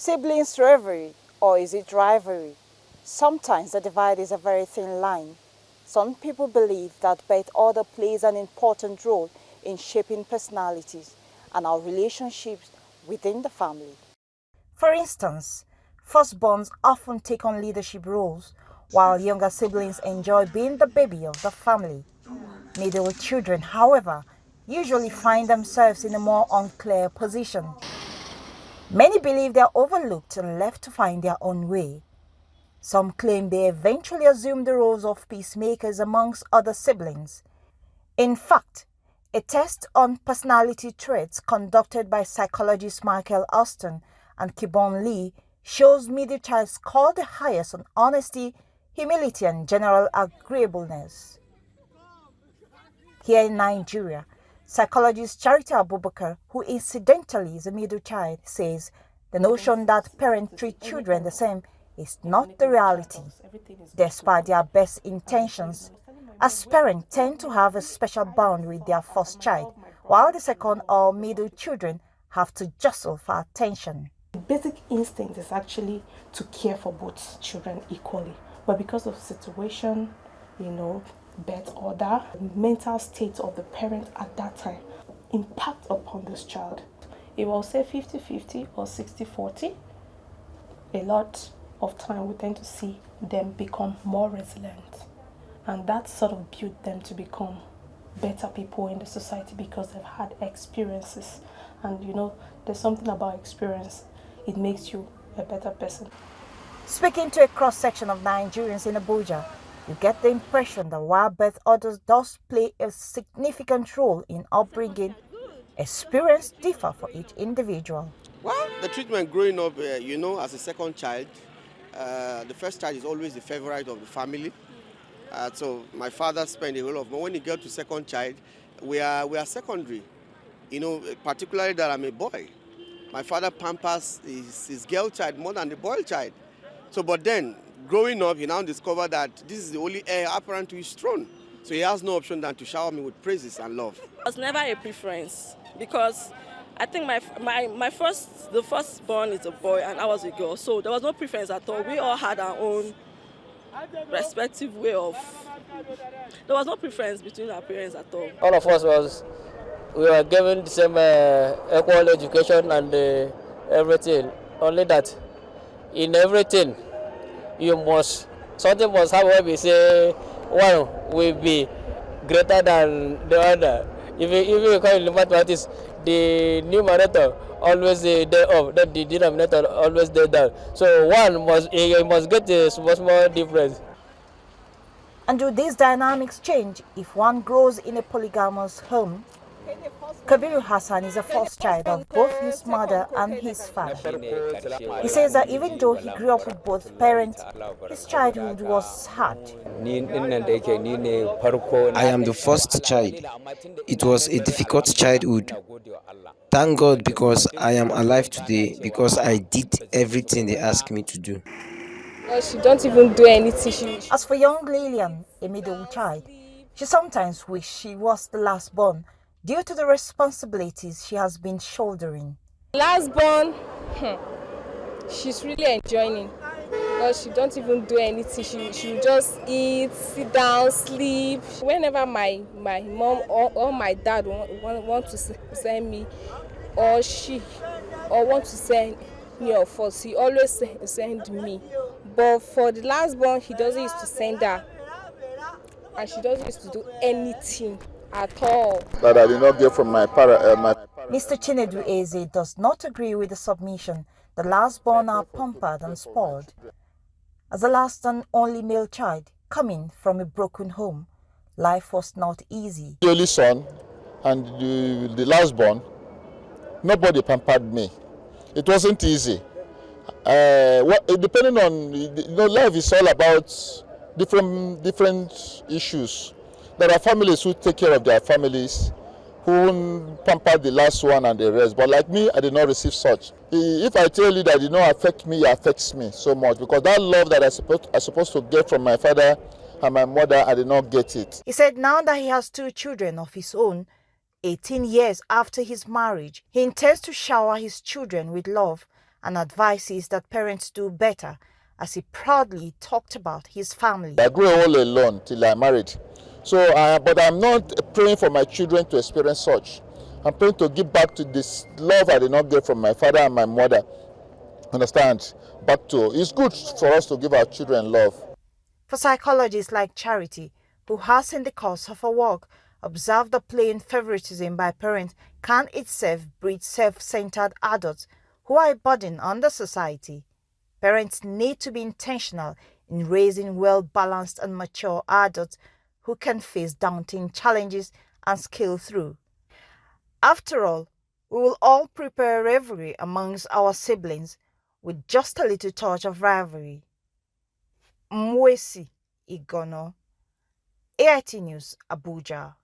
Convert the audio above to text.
Siblings rivalry, or is it rivalry? Sometimes the divide is a very thin line. Some people believe that birth order plays an important role in shaping personalities and our relationships within the family. For instance, firstborns often take on leadership roles, while younger siblings enjoy being the baby of the family. Middle children, however, usually find themselves in a more unclear position. Many believe they are overlooked and left to find their own way. Some claim they eventually assume the roles of peacemakers amongst other siblings. In fact, a test on personality traits conducted by psychologist Michael Ashton and kibeom shows middle child scored the highest on honesty, humility, and general agreeableness. Here in Nigeria, psychologist Charity Abubakar, who incidentally is a middle child, says the notion that parents treat children the same is not the reality. Despite their best intentions, as parents tend to have a special bond with their first child, while the second or middle children have to jostle for attention. The basic instinct is actually to care for both children equally, but because of situation, birth order, mental state of the parent at that time impact upon this child. It will say 50-50 or 60-40. A lot of time we tend to see them become more resilient, and that sort of build them to become better people in the society because they've had experiences. And there's something about experience, it makes you a better person. Speaking to a cross-section of Nigerians in Abuja, you get the impression that while birth orders does play a significant role in upbringing, experience differ for each individual. Well, the treatment growing up, as a second child, the first child is always the favorite of the family. So my father spent a whole lot of, but when you get to second child, we are secondary. Particularly that I'm a boy. My father pampers his girl child more than the boy child. So, but then, growing up, he now discovered that this is the only heir apparent to his throne. So he has no option than to shower me with praises and love. It was never a preference because I think the firstborn is a boy and I was a girl. So there was no preference at all. We all had our own respective way of... There was no preference between our parents at all. All of us we were given the same equal education and everything. Only that in everything, something must happen where we say one will be greater than the other. If you call it mathematics, the numerator always there up, then the denominator always there down. So one must get a small difference. And do these dynamics change if one grows in a polygamous home? Kabiru Hassan is a first child of both his mother and his father. He says that even though he grew up with both parents, his childhood was hard. I am the first child. It was a difficult childhood. Thank God because I am alive today because I did everything they asked me to do. She don't even do anything. As for young Lillian, a middle child, she sometimes wishes she was the last born due to the responsibilities she has been shouldering. Last born, she's really enjoying it because she don't even do anything. She just eat, sit down, sleep. Whenever my mom or my dad want to send me, or want to send me or force, he always send me. But for the last born, he doesn't used to send her, and she doesn't used to do anything at all. That I did not get from my Mr. Chinedu Eze does not agree with the submission. The last born are pampered and spoiled. As the last and only male child coming from a broken home, life was not easy. The only son and the last born, nobody pampered me. It wasn't easy. Depending on, life is all about different issues. There are families who take care of their families, who pamper the last one and the rest. But like me, I did not receive such. If I tell you that it did not affect me, it affects me so much because that love that I supposed to get from my father and my mother, I did not get it. He said now that he has 2 children of his own, 18 years after his marriage, he intends to shower his children with love and advises that parents do better, as he proudly talked about his family. I grew all alone till I married. So, but I'm not praying for my children to experience such. I'm praying to give back to this love I did not get from my father and my mother. Understand? Back to, it's good for us to give our children love. For psychologists like Charity, who has in the course of her work observed that plain favoritism by parents can itself breed self-centered adults who are a burden on the society. Parents need to be intentional in raising well-balanced and mature adults who can face daunting challenges and scale through. After all, we will all prepare rivalry amongst our siblings with just a little touch of rivalry. Mwesi Igono, AIT News, Abuja.